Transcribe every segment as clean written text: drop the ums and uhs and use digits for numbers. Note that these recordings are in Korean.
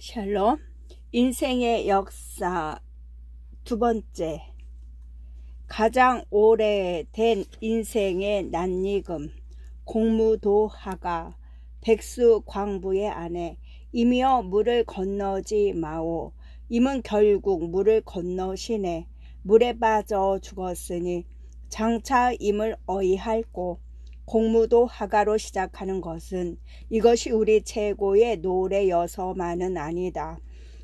샬롬. 인생의 역사 두 번째. 가장 오래된 인생의 낯익음. 공무도하가 백수광부의 아내. 이미여 물을 건너지 마오. 임은 결국 물을 건너시네. 물에 빠져 죽었으니 장차 임을 어이할꼬. 공무도하가로 시작하는 것은 이것이 우리 최고의 노래여서만은 아니다.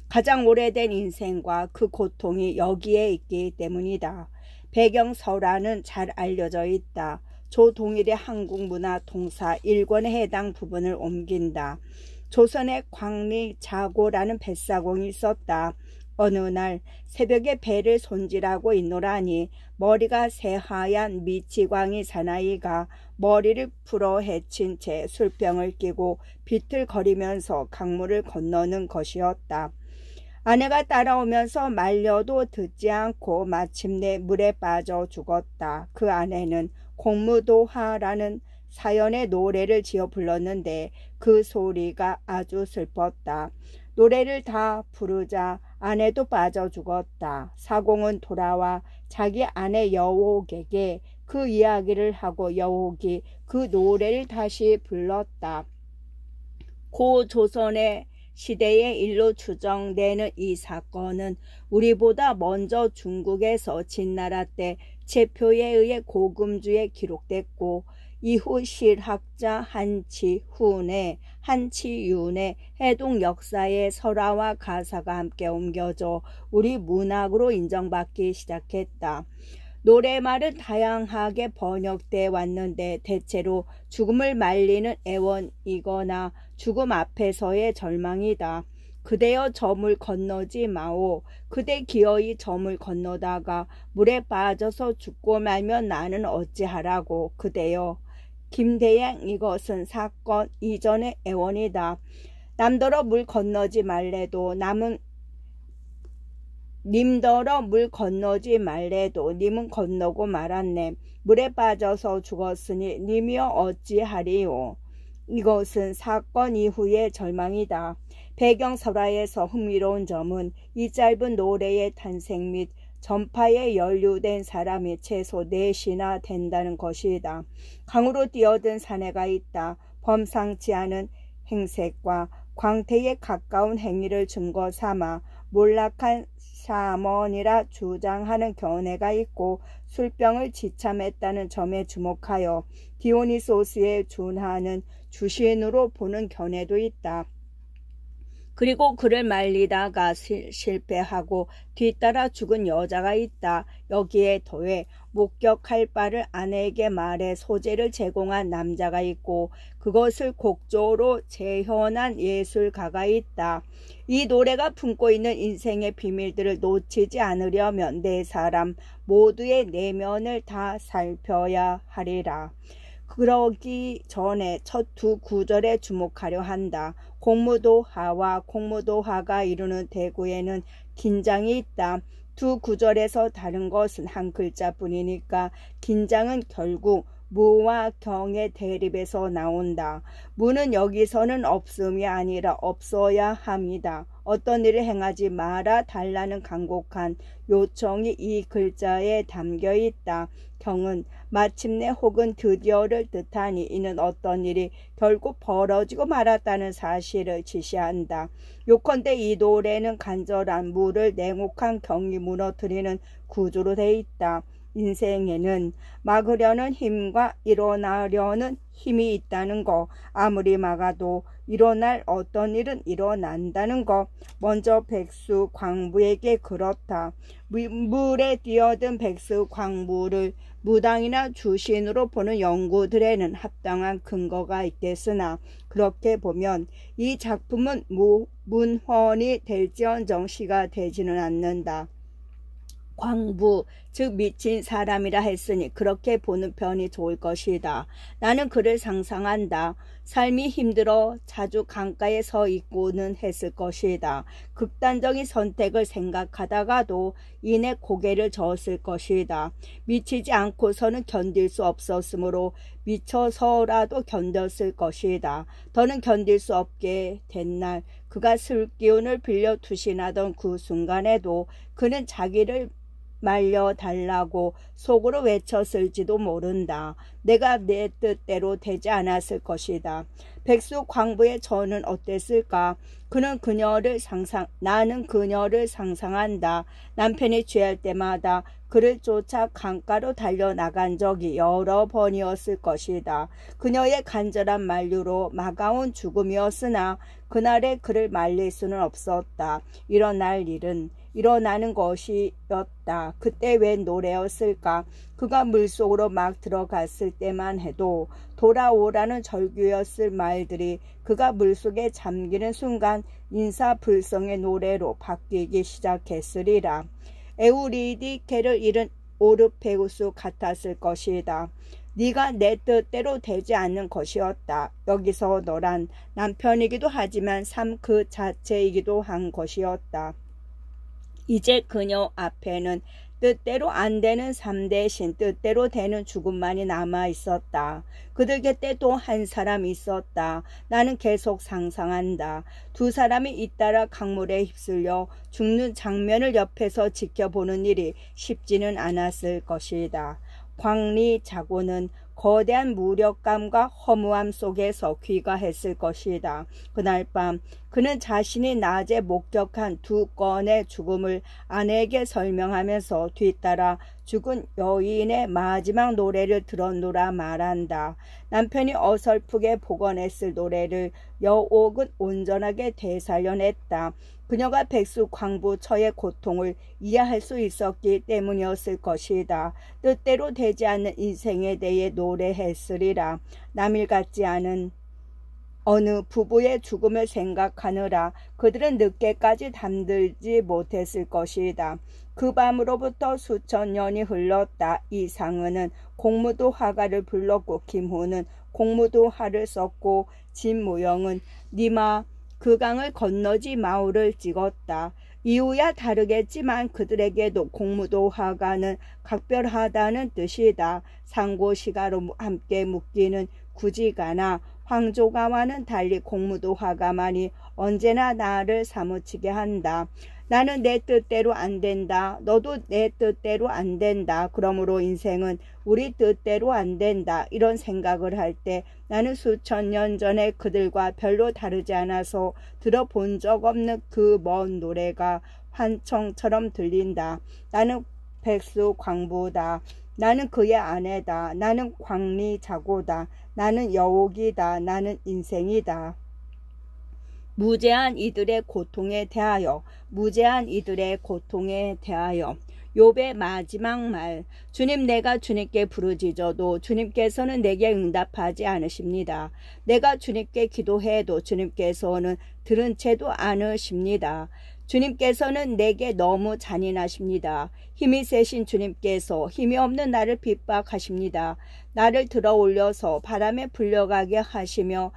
가장 오래된 인생과 그 고통이 여기에 있기 때문이다. 배경설화는 잘 알려져 있다. 조동일의 한국문화통사 1권에 해당 부분을 옮긴다. 조선에 광리자고라는 뱃사공이 있었다. 어느 날 새벽에 배를 손질하고 있노라니 머리가 새하얀 미치광이 사나이가 머리를 풀어 헤친 채 술병을 끼고 비틀거리면서 강물을 건너는 것이었다. 아내가 따라오면서 말려도 듣지 않고 마침내 물에 빠져 죽었다. 그 아내는 공무도하라는 사연의 노래를 지어 불렀는데 그 소리가 아주 슬펐다. 노래를 다 부르자 아내도 빠져 죽었다. 사공은 돌아와 자기 아내 여옥에게 그 이야기를 하고 여옥이 그 노래를 다시 불렀다. 고 조선의 시대의 일로 추정되는 이 사건은 우리보다 먼저 중국에서 진나라 때 제표에 의해 고금주에 기록됐고 이후 실학자 한치윤의 해동 역사의 설화와 가사가 함께 옮겨져 우리 문학으로 인정받기 시작했다. 노래말은 다양하게 번역돼 왔는데 대체로 죽음을 말리는 애원이거나 죽음 앞에서의 절망이다. 그대여 저 물 건너지 마오. 그대 기어이 저 물 건너다가 물에 빠져서 죽고 말면 나는 어찌하라고. 그대여. 김대양 이것은 사건 이전의 애원이다. 남더러 물 건너지 말래도 님더러 물 건너지 말래도 님은 건너고 말았네. 물에 빠져서 죽었으니 님이여 어찌하리요. 이것은 사건 이후의 절망이다. 배경설화에서 흥미로운 점은 이 짧은 노래의 탄생 및 전파에 연루된 사람이 최소 4이나 된다는 것이다. 강으로 뛰어든 사내가 있다. 범상치 않은 행색과 광태에 가까운 행위를 증거 삼아 몰락한 샤먼이라 주장하는 견해가 있고 술병을 지참했다는 점에 주목하여 디오니소스에 준하는 주신으로 보는 견해도 있다. 그리고 그를 말리다가 실패하고 뒤따라 죽은 여자가 있다. 여기에 더해 목격할 바를 아내에게 말해 소재를 제공한 남자가 있고 그것을 곡조로 재현한 예술가가 있다. 이 노래가 품고 있는 인생의 비밀들을 놓치지 않으려면 네 사람 모두의 내면을 다 살펴야 하리라. 그러기 전에 첫 두 구절에 주목하려 한다. 공무도하와 공무도하가 이루는 대구에는 긴장이 있다. 두 구절에서 다른 것은 한 글자뿐이니까 긴장은 결국 무와 경의 대립에서 나온다. 무는 여기서는 없음이 아니라 없어야 합니다. 어떤 일을 행하지 말아 달라는 간곡한 요청이 이 글자에 담겨 있다. 경은 마침내 혹은 드디어를 뜻하니 이는 어떤 일이 결국 벌어지고 말았다는 사실을 지시한다. 요컨대 이 노래는 간절한 무를 냉혹한 경이 무너뜨리는 구조로 돼 있다. 인생에는 막으려는 힘과 일어나려는 힘이 있다는 거, 아무리 막아도 일어날 어떤 일은 일어난다는 거. 먼저 백수 광부에게 그렇다. 물에 뛰어든 백수 광부를 무당이나 주신으로 보는 연구들에는 합당한 근거가 있겠으나 그렇게 보면 이 작품은 문헌이 될지언정 시가 되지는 않는다. 광부, 즉 미친 사람이라 했으니 그렇게 보는 편이 좋을 것이다. 나는 그를 상상한다. 삶이 힘들어 자주 강가에 서 있고는 했을 것이다. 극단적인 선택을 생각하다가도 이내 고개를 저었을 것이다. 미치지 않고서는 견딜 수 없었으므로 미쳐서라도 견뎠을 것이다. 더는 견딜 수 없게 된 날 그가 술기운을 빌려 투신하던 그 순간에도 그는 자기를 말려달라고 속으로 외쳤을지도 모른다. 내가 내 뜻대로 되지 않았을 것이다. 백수 광부의 저는 어땠을까? 나는 그녀를 상상한다. 남편이 취할 때마다 그를 쫓아 강가로 달려나간 적이 여러 번이었을 것이다. 그녀의 간절한 만류로 막아온 죽음이었으나 그날에 그를 말릴 수는 없었다. 일어나는 것이었다. 그때 웬 노래였을까? 그가 물속으로 막 들어갔을 때만 해도 돌아오라는 절규였을 말들이 그가 물속에 잠기는 순간 인사불성의 노래로 바뀌기 시작했으리라. 에우리디케를 잃은 오르페우스 같았을 것이다. 네가 내 뜻대로 되지 않는 것이었다. 여기서 너란 남편이기도 하지만 삶 그 자체이기도 한 것이었다. 이제 그녀 앞에는 뜻대로 안 되는 삶 대신 뜻대로 되는 죽음만이 남아 있었다. 그들 곁에 또 한 사람이 있었다. 나는 계속 상상한다. 두 사람이 잇따라 강물에 휩쓸려 죽는 장면을 옆에서 지켜보는 일이 쉽지는 않았을 것이다. 광리자고는 거대한 무력감과 허무함 속에서 귀가했을 것이다. 그날 밤 그는 자신이 낮에 목격한 두 건의 죽음을 아내에게 설명하면서 뒤따라 죽은 여인의 마지막 노래를 들었노라 말한다. 남편이 어설프게 복원했을 노래를 여옥은 온전하게 되살려냈다. 그녀가 백수 광부 처의 고통을 이해할 수 있었기 때문이었을 것이다. 뜻대로 되지 않는 인생에 대해 노래했으리라. 남일 같지 않은 어느 부부의 죽음을 생각하느라 그들은 늦게까지 잠들지 못했을 것이다. 그 밤으로부터 수천 년이 흘렀다. 이상은은 공무도 화가를 불렀고 김후는 공무도 화를 썼고 진무영은 니마 그 강을 건너지 마오를 찍었다. 이유야 다르겠지만 그들에게도 공무도 화가는 각별하다는 뜻이다. 상고시가로 함께 묶이는 구지가나 황조가와는 달리 공무도 화가만이 언제나 나를 사무치게 한다. 나는 내 뜻대로 안 된다. 너도 내 뜻대로 안 된다. 그러므로 인생은 우리 뜻대로 안 된다. 이런 생각을 할 때 나는 수천 년 전에 그들과 별로 다르지 않아서 들어본 적 없는 그 먼 노래가 환청처럼 들린다. 나는 백수 광부다. 나는 그의 아내다. 나는 광리자고다. 나는 여옥이다. 나는 인생이다. 무제한 이들의 고통에 대하여 욥의 마지막 말. 주님, 내가 주님께 부르짖어도 주님께서는 내게 응답하지 않으십니다. 내가 주님께 기도해도 주님께서는 들은 채도 않으십니다. 주님께서는 내게 너무 잔인하십니다. 힘이 세신 주님께서 힘이 없는 나를 핍박하십니다. 나를 들어 올려서 바람에 불려가게 하시며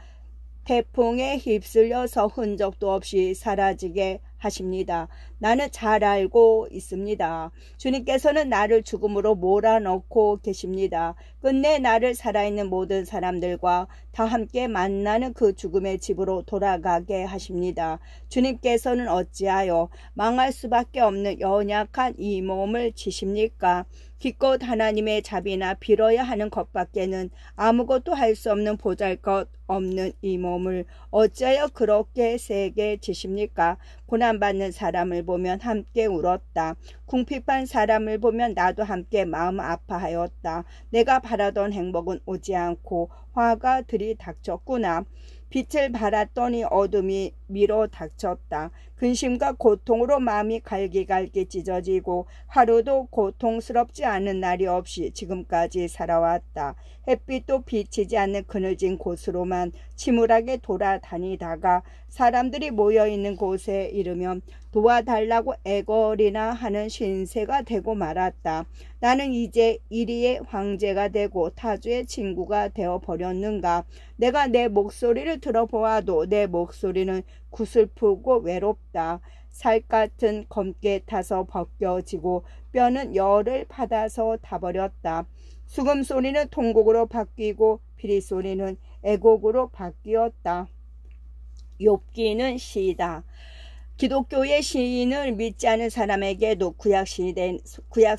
태풍에 휩쓸려서 흔적도 없이 사라지게 하십니다. 나는 잘 알고 있습니다. 주님께서는 나를 죽음으로 몰아넣고 계십니다. 끝내 나를 살아있는 모든 사람들과 다 함께 만나는 그 죽음의 집으로 돌아가게 하십니다. 주님께서는 어찌하여 망할 수밖에 없는 연약한 이 몸을 치십니까? 기껏 하나님의 자비나 빌어야 하는 것밖에는 아무것도 할 수 없는 보잘것없는 이 몸을 어찌하여 그렇게 세게 지십니까? 고난받는 사람을 보면 함께 울었다. 궁핍한 사람을 보면 나도 함께 마음 아파하였다. 내가 바라던 행복은 오지 않고 화가 들이닥쳤구나. 빛을 발았더니 어둠이 밀어 닥쳤다. 근심과 고통으로 마음이 갈기갈기 찢어지고 하루도 고통스럽지 않은 날이 없이 지금까지 살아왔다. 햇빛도 비치지 않는 그늘진 곳으로만 침울하게 돌아다니다가 사람들이 모여있는 곳에 이르면 도와달라고 애걸이나 하는 신세가 되고 말았다. 나는 이제 이리의 황제가 되고 타주의 친구가 되어버렸는가. 내가 내 목소리를 들어보아도 내 목소리는 구슬프고 외롭다. 살갗은 검게 타서 벗겨지고 뼈는 열을 받아서 타버렸다. 수금소리는 통곡으로 바뀌고 피리소리는 애곡으로 바뀌었다. 욥기는 시이다. 기독교의 시인을 믿지 않은 사람에게도 구약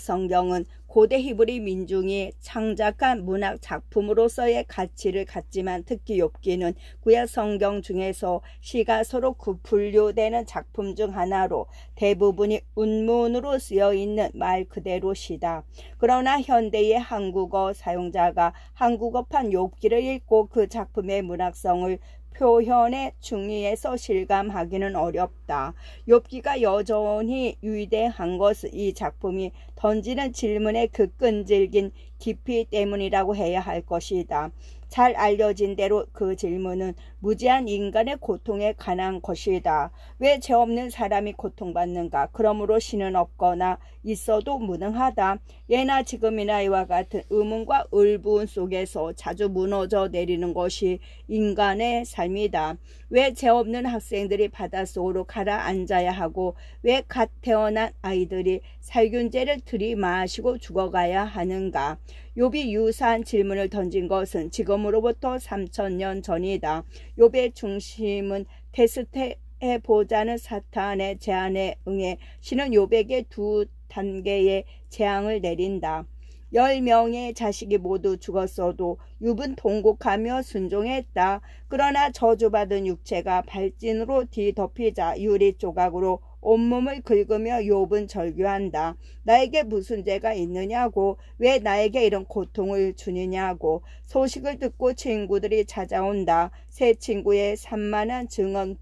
성경은 고대 히브리 민중이 창작한 문학 작품으로서의 가치를 갖지만 특히 욥기는 구약 성경 중에서 시가 서로 분류되는 작품 중 하나로 대부분이 운문으로 쓰여 있는 말 그대로 시다. 그러나 현대의 한국어 사용자가 한국어판 욥기를 읽고 그 작품의 문학성을 표현의 중의에서 실감하기는 어렵다. 욥기가 여전히 위대한 것은 이 작품이 던지는 질문의 그 끈질긴 깊이 때문이라고 해야 할 것이다. 잘 알려진 대로 그 질문은 무지한 인간의 고통에 관한 것이다. 왜 죄 없는 사람이 고통받는가? 그러므로 신은 없거나 있어도 무능하다. 예나 지금이나 이와 같은 의문과 의부운 속에서 자주 무너져 내리는 것이 인간의 삶이다. 왜 죄 없는 학생들이 바닷속으로 가라앉아야 하고 왜 갓 태어난 아이들이 살균제를 들이마시고 죽어가야 하는가? 욥이 유사한 질문을 던진 것은 지금으로부터 3000년 전이다. 욥의 중심은 테스트해보자는 사탄의 제안에 응해 신은 욥에게 2단계의 재앙을 내린다. 10명의 자식이 모두 죽었어도 욥은 통곡하며 순종했다. 그러나 저주받은 육체가 발진으로 뒤덮이자 유리 조각으로 온몸을 긁으며 욥은 절규한다. 나에게 무슨 죄가 있느냐고, 왜 나에게 이런 고통을 주느냐고. 소식을 듣고 친구들이 찾아온다. 새 친구의 산만한 증언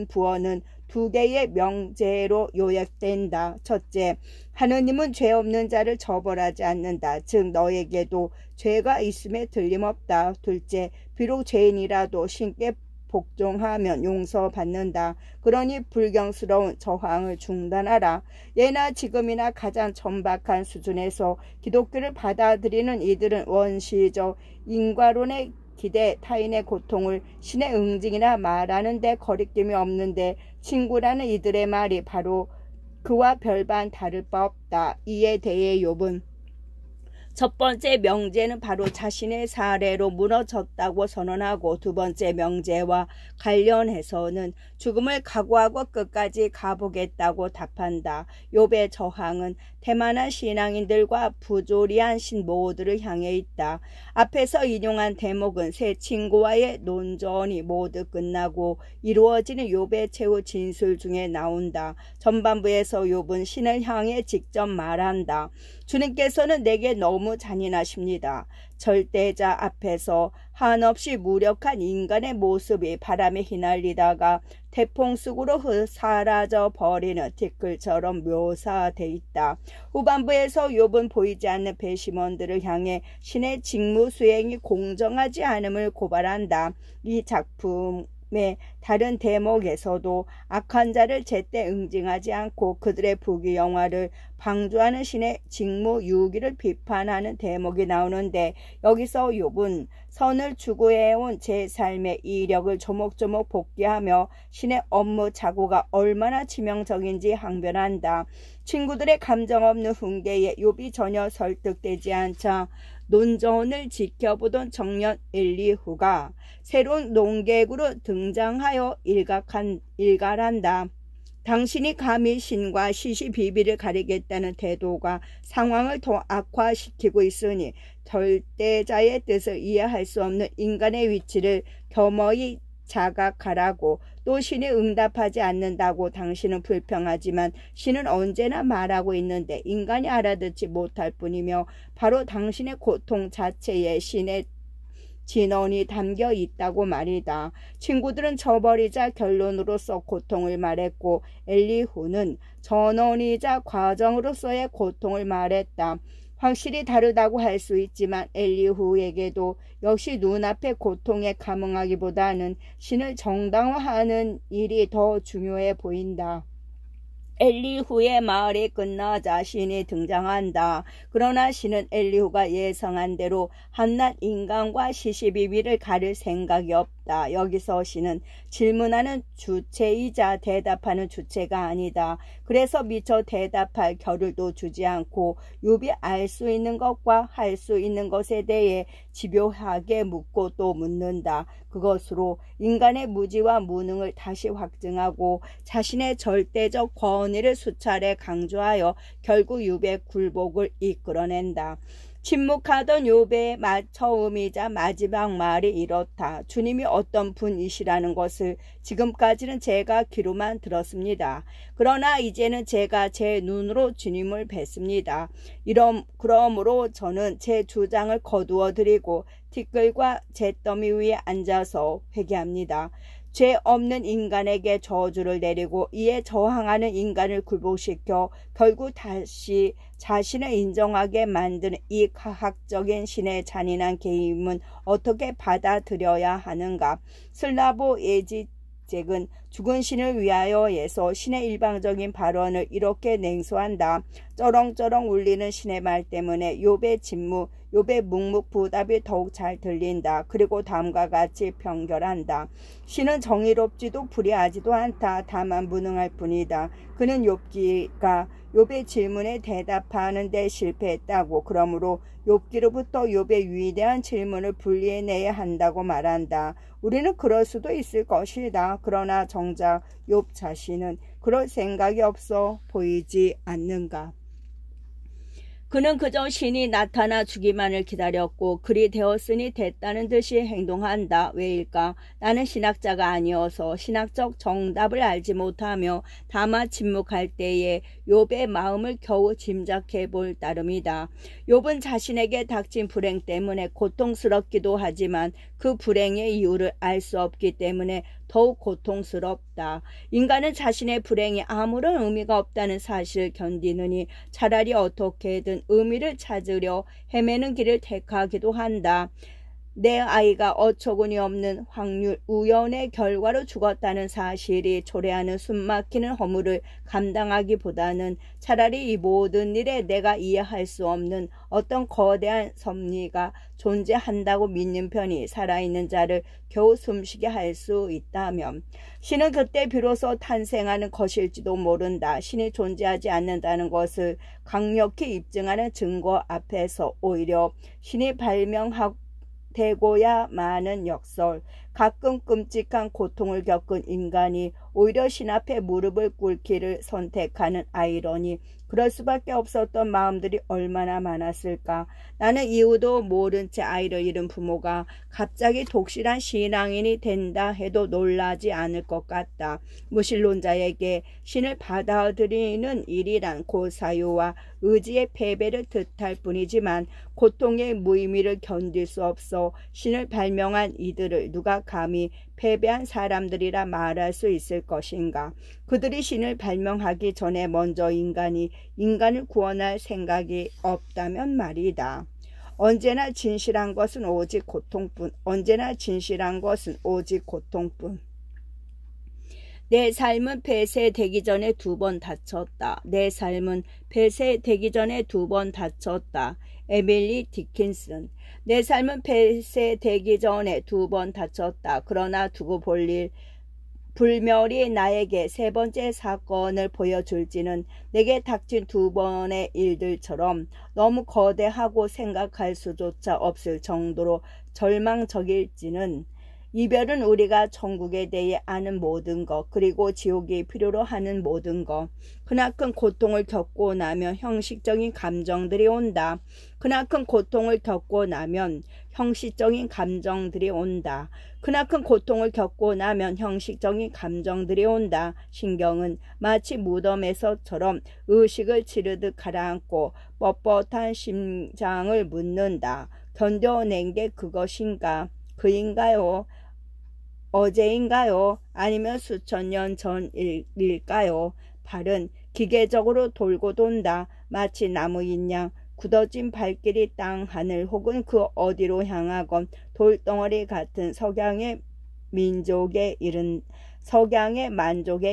부언은 2개의 명제로 요약된다. 첫째, 하느님은 죄 없는 자를 처벌하지 않는다. 즉 너에게도 죄가 있음에 틀림없다. 둘째, 비록 죄인이라도 신께 복종하면 용서받는다. 그러니 불경스러운 저항을 중단하라. 예나 지금이나 가장 천박한 수준에서 기독교를 받아들이는 이들은 원시적 인과론의 기대 타인의 고통을 신의 응징이나 말하는 데 거리낌이 없는데 친구라는 이들의 말이 바로 그와 별반 다를 바 없다. 이에 대해 욥은 첫 번째 명제는 바로 자신의 사례로 무너졌다고 선언하고 두 번째 명제와 관련해서는 죽음을 각오하고 끝까지 가보겠다고 답한다. 욥의 저항은 태만한 신앙인들과 부조리한 신모들을 향해 있다. 앞에서 인용한 대목은 새 친구와의 논전이 모두 끝나고 이루어지는 욥의 최후 진술 중에 나온다. 전반부에서 욥은 신을 향해 직접 말한다. 주님께서는 내게 너무 잔인하십니다. 절대자 앞에서 한없이 무력한 인간의 모습이 바람에 휘날리다가 태풍 속으로 사라져 버리는 티끌처럼 묘사돼 있다. 후반부에서 욥은 보이지 않는 배심원들을 향해 신의 직무 수행이 공정하지 않음을 고발한다. 이 작품의 다른 대목에서도 악한 자를 제때 응징하지 않고 그들의 부귀영화를 방조하는 신의 직무 유기를 비판하는 대목이 나오는데 여기서 욥은 선을 추구해온 제 삶의 이력을 조목조목 복귀하며 신의 업무 착오가 얼마나 치명적인지 항변한다. 친구들의 감정 없는 훈계에 욥이 전혀 설득되지 않자 논전을 지켜보던 청년 엘리후가 새로운 논객으로 등장하여 일갈한다. 당신이 감히 신과 시시비비를 가리겠다는 태도가 상황을 더 악화시키고 있으니 절대자의 뜻을 이해할 수 없는 인간의 위치를 겸허히 자각하라고. 또 신이 응답하지 않는다고 당신은 불평하지만 신은 언제나 말하고 있는데 인간이 알아듣지 못할 뿐이며 바로 당신의 고통 자체에 신의 진언이 담겨 있다고 말이다. 친구들은 저버리자 결론으로서 고통을 말했고 엘리후는 전언이자 과정으로서의 고통을 말했다. 확실히 다르다고 할 수 있지만 엘리후에게도 역시 눈앞의 고통에 감흥하기보다는 신을 정당화하는 일이 더 중요해 보인다. 엘리후의 말이 끝나자 신이 등장한다. 그러나 신은 엘리후가 예상한 대로 한낱 인간과 시시비비를 가릴 생각이 없다. 없다. 여기서 신은 질문하는 주체이자 대답하는 주체가 아니다. 그래서 미처 대답할 겨를도 주지 않고 욥이 알 수 있는 것과 할 수 있는 것에 대해 집요하게 묻고 또 묻는다. 그것으로 인간의 무지와 무능을 다시 확증하고 자신의 절대적 권위를 수차례 강조하여 결국 욥의 굴복을 이끌어낸다. 침묵하던 욥의 처음이자 마지막 말이 이렇다. 주님이 어떤 분이시라는 것을 지금까지는 제가 귀로만 들었습니다. 그러나 이제는 제가 제 눈으로 주님을 뵀습니다. 그러므로 저는 제 주장을 거두어 드리고 티끌과 잿더미 위에 앉아서 회개합니다. 죄 없는 인간에게 저주를 내리고 이에 저항하는 인간을 굴복시켜 결국 다시 자신을 인정하게 만드는 이 가학적인 신의 잔인한 개임은 어떻게 받아들여야 하는가? 슬라보 예지책은 죽은 신을 위하여에서 신의 일방적인 발언을 이렇게 냉소한다. 쩌렁쩌렁 울리는 신의 말 때문에 욥의 침묵, 욥의 묵묵부답이 더욱 잘 들린다. 그리고 다음과 같이 평결한다. 신은 정의롭지도 불의하지도 않다. 다만 무능할 뿐이다. 그는 욥기가 욥의 질문에 대답하는 데 실패했다고. 그러므로 욥기로부터 욥의 위대한 질문을 분리해내야 한다고 말한다. 우리는 그럴 수도 있을 것이다. 그러나 정작 욥 자신은 그럴 생각이 없어 보이지 않는가? 그는 그저 신이 나타나 주기만을 기다렸고 그리 되었으니 됐다는 듯이 행동한다. 왜일까? 나는 신학자가 아니어서 신학적 정답을 알지 못하며 다만 침묵할 때에 욥의 마음을 겨우 짐작해 볼 따름이다. 욥은 자신에게 닥친 불행 때문에 고통스럽기도 하지만 그 불행의 이유를 알 수 없기 때문에 더욱 고통스럽다. 인간은 자신의 불행이 아무런 의미가 없다는 사실을 견디느니 차라리 어떻게든 의미를 찾으려 헤매는 길을 택하기도 한다. 내 아이가 어처구니 없는 확률, 우연의 결과로 죽었다는 사실이 초래하는 숨막히는 허물을 감당하기보다는 차라리 이 모든 일에 내가 이해할 수 없는 어떤 거대한 섭리가 존재한다고 믿는 편이 살아있는 자를 겨우 숨쉬게 할 수 있다면 신은 그때 비로소 탄생하는 것일지도 모른다. 신이 존재하지 않는다는 것을 강력히 입증하는 증거 앞에서 오히려 신이 발명하고 되고야 마는 역설, 가끔 끔찍한 고통을 겪은 인간이 오히려 신 앞에 무릎을 꿇기를 선택하는 아이러니, 그럴 수밖에 없었던 마음들이 얼마나 많았을까. 나는 이유도 모른 채 아이를 잃은 부모가 갑자기 독실한 신앙인이 된다 해도 놀라지 않을 것 같다. 무신론자에게 신을 받아들이는 일이란 고사유와 의지의 패배를 뜻할 뿐이지만 고통의 무의미를 견딜 수 없어 신을 발명한 이들을 누가 감히 패배한 사람들이라 말할 수 있을 것인가. 그들이 신을 발명하기 전에 먼저 인간이 인간을 구원할 생각이 없다면 말이다. 언제나 진실한 것은 오직 고통뿐. 언제나 진실한 것은 오직 고통뿐. 내 삶은 폐쇄되기 전에 2번 다쳤다. 내 삶은 폐쇄되기 전에 2번 다쳤다. 에밀리 디킨슨. 내 삶은 폐쇄되기 전에 2번 다쳤다. 그러나 두고 볼 일, 불멸이 나에게 3번째 사건을 보여줄지는 내게 닥친 2번의 일들처럼 너무 거대하고 생각할 수조차 없을 정도로 절망적일지는. 이별은 우리가 천국에 대해 아는 모든 것, 그리고 지옥이 필요로 하는 모든 것. 크나큰 고통을 겪고 나면 형식적인 감정들이 온다. 크나큰 고통을 겪고 나면 형식적인 감정들이 온다. 크나큰 고통을 겪고 나면 형식적인 감정들이 온다. 신경은 마치 무덤에서처럼 의식을 치르듯 가라앉고 뻣뻣한 심장을 묻는다. 견뎌낸 게 그것인가? 그인가요? 어제인가요? 아니면 수천 년 전일까요? 발은 기계적으로 돌고 돈다. 마치 나무인 양 굳어진 발길이 땅, 하늘 혹은 그 어디로 향하건 돌덩어리 같은 석양의 만족에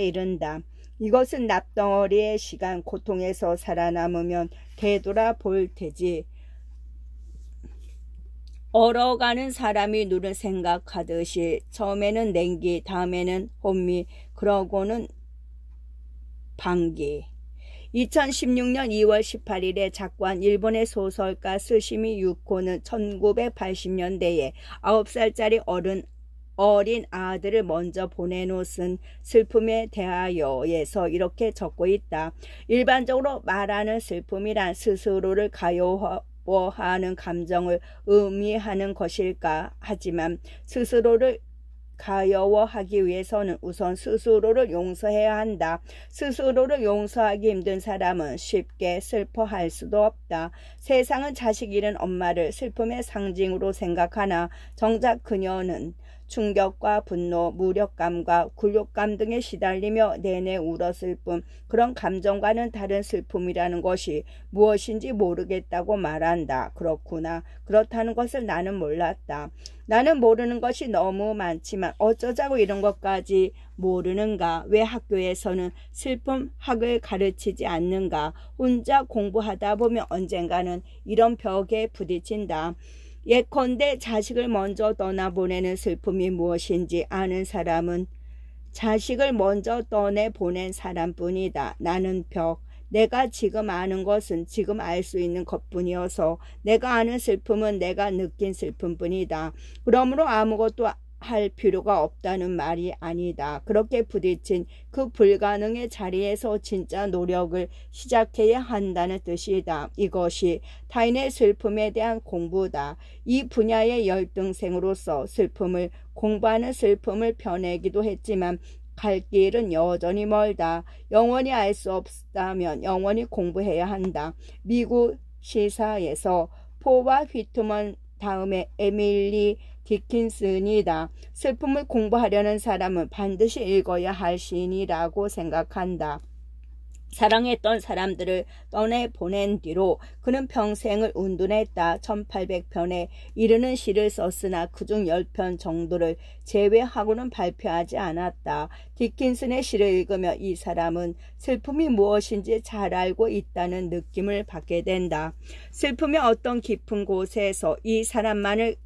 이른다. 이것은 납덩어리의 시간, 고통에서 살아남으면 되돌아볼 테지. 얼어가는 사람이 누를 생각하듯이 처음에는 냉기, 다음에는 혼미, 그러고는 방기. 2016년 2월 18일에 작고한 일본의 소설가 스시미 유코는 1980년대에 9살짜리 어린 아들을 먼저 보내놓은 슬픔에 대하여에서 이렇게 적고 있다. 일반적으로 말하는 슬픔이란 스스로를 가여워하는 감정을 의미하는 것일까 하지만 스스로를 가여워하기 위해서는 우선 스스로를 용서해야 한다. 스스로를 용서하기 힘든 사람은 쉽게 슬퍼할 수도 없다. 세상은 자식 잃은 엄마를 슬픔의 상징으로 생각하나 정작 그녀는 충격과 분노, 무력감과 굴욕감 등에 시달리며 내내 울었을 뿐 그런 감정과는 다른 슬픔이라는 것이 무엇인지 모르겠다고 말한다. 그렇구나. 그렇다는 것을 나는 몰랐다. 나는 모르는 것이 너무 많지만 어쩌자고 이런 것까지 모르는가? 왜 학교에서는 슬픔 학을 가르치지 않는가? 혼자 공부하다 보면 언젠가는 이런 벽에 부딪힌다. 예컨대 자식을 먼저 떠나보내는 슬픔이 무엇인지 아는 사람은 자식을 먼저 떠내보낸 사람뿐이다. 나는 벽. 내가 지금 아는 것은 지금 알 수 있는 것뿐이어서 내가 아는 슬픔은 내가 느낀 슬픔뿐이다. 그러므로 아무것도 할 필요가 없다는 말이 아니다. 그렇게 부딪힌 그 불가능의 자리에서 진짜 노력을 시작해야 한다는 뜻이다. 이것이 타인의 슬픔에 대한 공부다. 이 분야의 열등생으로서 슬픔을 공부하는 슬픔을 펴내기도 했지만 갈 길은 여전히 멀다. 영원히 알 수 없다면 영원히 공부해야 한다. 미국 시사에서 포와 휘트먼 다음에 에밀리 디킨슨이다. 슬픔을 공부하려는 사람은 반드시 읽어야 할 시인이라고 생각한다. 사랑했던 사람들을 떠내보낸 뒤로 그는 평생을 운둔했다. 1800편에 이르는 시를 썼으나 그중 10편 정도를 제외하고는 발표하지 않았다. 디킨슨의 시를 읽으며 이 사람은 슬픔이 무엇인지 잘 알고 있다는 느낌을 받게 된다. 슬픔의 어떤 깊은 곳에서 이 사람만을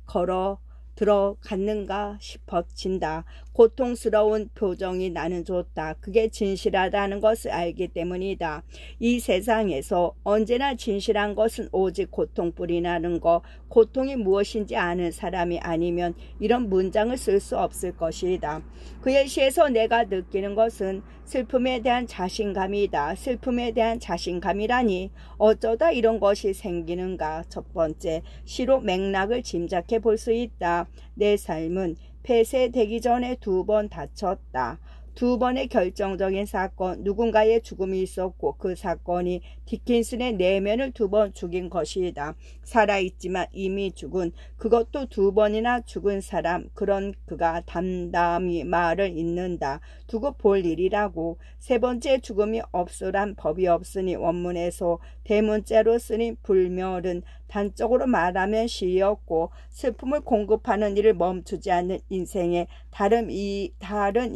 들어갔는가 싶어진다. 고통스러운 표정이 나는 좋다. 그게 진실하다는 것을 알기 때문이다. 이 세상에서 언제나 진실한 것은 오직 고통뿐이 나는 것. 고통이 무엇인지 아는 사람이 아니면 이런 문장을 쓸 수 없을 것이다. 그의 시에서 내가 느끼는 것은 슬픔에 대한 자신감이다. 슬픔에 대한 자신감이라니 어쩌다 이런 것이 생기는가. 첫 번째, 시로 맥락을 짐작해 볼 수 있다. 내 삶은 폐쇄되기 전에 2번 다쳤다. 2번의 결정적인 사건, 누군가의 죽음이 있었고 그 사건이 디킨슨의 내면을 2번 죽인 것이다. 살아있지만 이미 죽은, 그것도 2번이나 죽은 사람, 그런 그가 담담히 말을 잇는다. 두고 볼 일이라고. 3번째 죽음이 없으란 법이 없으니 원문에서 대문자로 쓰인 불멸은 단적으로 말하면 시였고 슬픔을 공급하는 일을 멈추지 않는 인생의 다른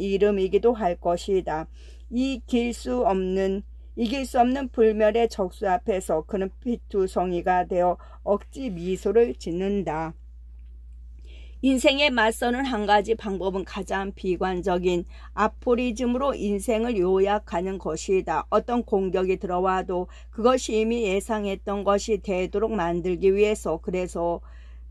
이름이기도 할 것이다. 이길 수 없는 불멸의 적수 앞에서 그는 피투성이가 되어 억지 미소를 짓는다. 인생에 맞서는 한 가지 방법은 가장 비관적인 아포리즘으로 인생을 요약하는 것이다. 어떤 공격이 들어와도 그것이 이미 예상했던 것이 되도록 만들기 위해서 그래서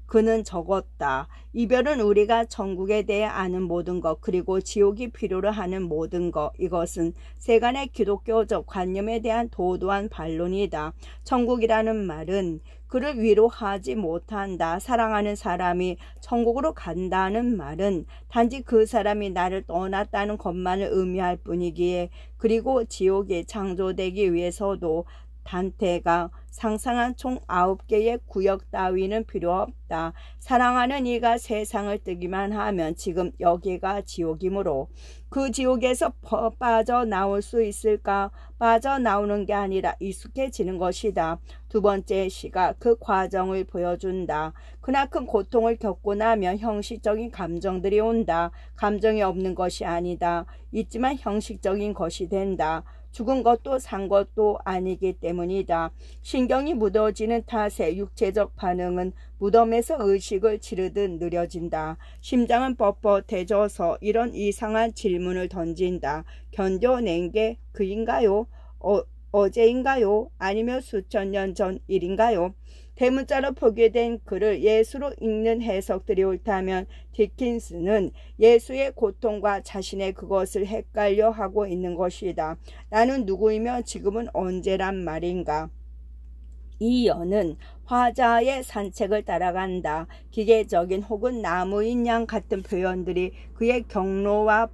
그는 적었다. 이별은 우리가 천국에 대해 아는 모든 것 그리고 지옥이 필요로 하는 모든 것. 이것은 세간의 기독교적 관념에 대한 도도한 반론이다. 천국이라는 말은 그를 위로하지 못한다. 사랑하는 사람이 천국으로 간다는 말은 단지 그 사람이 나를 떠났다는 것만을 의미할 뿐이기에 그리고 지옥이 창조되기 위해서도 단테가 상상한 총 9개의 구역 따위는 필요 없다. 사랑하는 이가 세상을 뜨기만 하면 지금 여기가 지옥이므로 그 지옥에서 빠져나올 수 있을까? 빠져나오는 게 아니라 익숙해지는 것이다. 2번째 시가 그 과정을 보여준다. 크나큰 고통을 겪고 나면 형식적인 감정들이 온다. 감정이 없는 것이 아니다. 있지만 형식적인 것이 된다. 죽은 것도 산 것도 아니기 때문이다. 신경이 무뎌지는 탓에 육체적 반응은 무덤에서 의식을 치르듯 느려진다. 심장은 뻣뻣해져서 이런 이상한 질문을 던진다. 견뎌낸 게 그인가요? 어제인가요? 아니면 수천 년 전 일인가요? 대문자로 표기된 글을 예수로 읽는 해석들이 옳다면 디킨스는 예수의 고통과 자신의 그것을 헷갈려 하고 있는 것이다. 나는 누구이며 지금은 언제란 말인가? 이 여는 화자의 산책을 따라간다. 기계적인 혹은 나무인 양 같은 표현들이 그의 경로와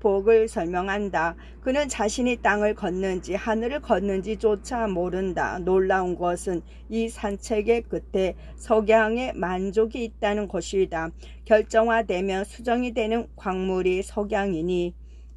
복을 설명한다. 그는 자신이 땅을 걷는지 하늘을 걷는지조차 모른다. 놀라운 것은 이 산책의 끝에 석양의 만족이 있다는 것이다. 결정화되면 수정이 되는 광물이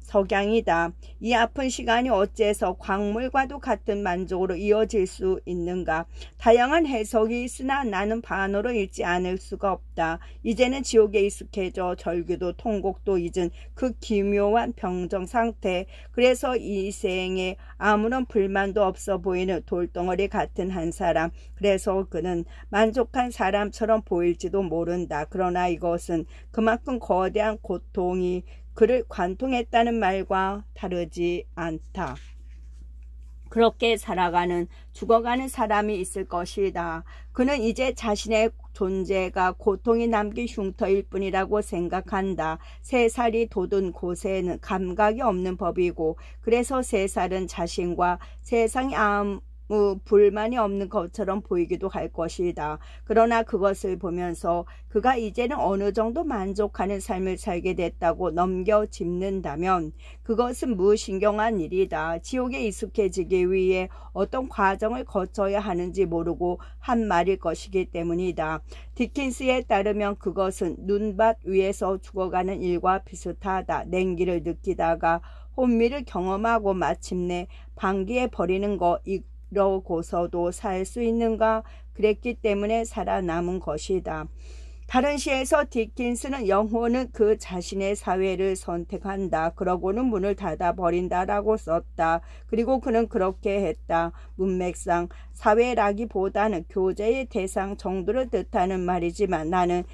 석양이다. 이 아픈 시간이 어째서 광물과도 같은 만족으로 이어질 수 있는가? 다양한 해석이 있으나 나는 반어로 읽지 않을 수가 없다. 이제는 지옥에 익숙해져 절규도 통곡도 잊은 그 기묘한 병정 상태. 그래서 이 생에 아무런 불만도 없어 보이는 돌덩어리 같은 한 사람. 그래서 그는 만족한 사람처럼 보일지도 모른다. 그러나 이것은 그만큼 거대한 고통이 그를 관통했다는 말과 다르지 않다. 그렇게 살아가는 죽어가는 사람이 있을 것이다. 그는 이제 자신의 존재가 고통이 남긴 흉터일 뿐이라고 생각한다. 3살이 돋은 곳에는 감각이 없는 법이고 그래서 3살은 자신과 세상이 아무 불만이 없는 것처럼 보이기도 할 것이다. 그러나 그것을 보면서 그가 이제는 어느 정도 만족하는 삶을 살게 됐다고 넘겨짚는다면 그것은 무신경한 일이다. 지옥에 익숙해지기 위해 어떤 과정을 거쳐야 하는지 모르고 한 말일 것이기 때문이다. 디킨스에 따르면 그것은 눈밭 위에서 죽어가는 일과 비슷하다. 냉기를 느끼다가 혼미를 경험하고 마침내 방기에 버리는 것 이러고서도 살 수 있는가? 그랬기 때문에 살아남은 것이다. 다른 시에서 디킨스는 영혼은 그 자신의 사회를 선택한다. 그러고는 문을 닫아버린다라고 썼다. 그리고 그는 그렇게 했다. 문맥상 사회라기보다는 교제의 대상 정도를 뜻하는 말이지만 나는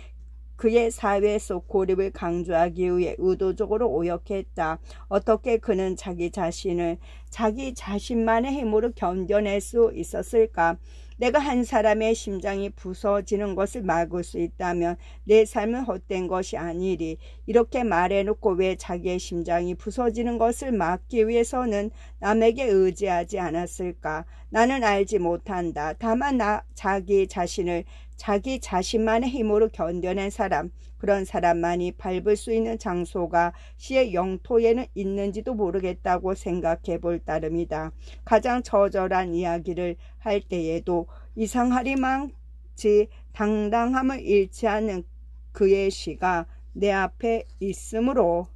그의 사회 속 고립을 강조하기 위해 의도적으로 오역했다. 어떻게 그는 자기 자신을 자기 자신만의 힘으로 견뎌낼 수 있었을까? 내가 한 사람의 심장이 부서지는 것을 막을 수 있다면 내 삶은 헛된 것이 아니리. 이렇게 말해놓고 왜 자기의 심장이 부서지는 것을 막기 위해서는 남에게 의지하지 않았을까? 나는 알지 못한다. 다만 자기 자신을 자기 자신만의 힘으로 견뎌낸 사람, 그런 사람만이 밟을 수 있는 장소가 시의 영토에는 있는지도 모르겠다고 생각해 볼 따름이다. 가장 처절한 이야기를 할 때에도 이상하리만치 당당함을 잃지 않는 그의 시가 내 앞에 있으므로